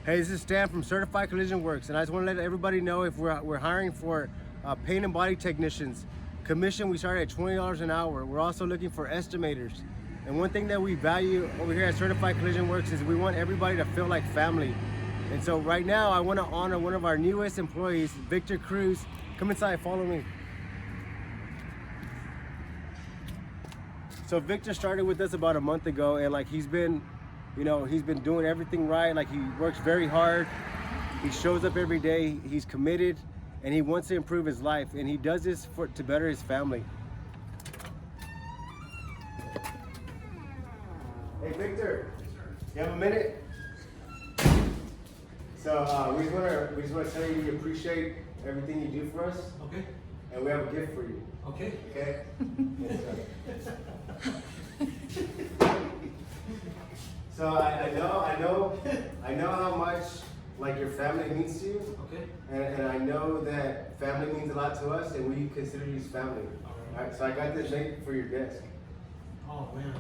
Hey, this is Stan from Certified Collision Works, and I just want to let everybody know if we're hiring for paint and body technicians. Commission, we start at $20 an hour. We're also looking for estimators. And one thing that we value over here at Certified Collision Works is we want everybody to feel like family. And so right now, I want to honor one of our newest employees, Victor Cruz. Come inside, follow me. So Victor started with us about a month ago, and like he's been doing everything right. Like he works very hard. He shows up every day. He's committed, and he wants to improve his life. And he does this to better his family. Hey Victor, you have a minute? So we just want to tell you we appreciate everything you do for us. Okay. And we have a gift for you. Okay. Okay. So I know how much like your family means to you. Okay. And I know that family means a lot to us, and we consider you family. All right. So I got this made for your desk. Oh man,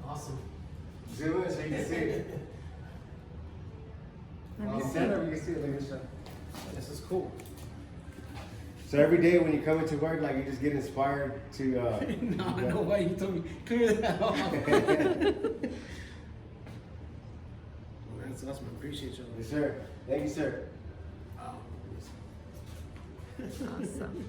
awesome. Zoom in so you can see it. You can stand up, you can see it like this. This is cool. So every day when you come into work, like you just get inspired to. No, I know why you told me. Clear that off. That's awesome. I appreciate you. Yes, sir. Thank you, sir. Oh. Awesome.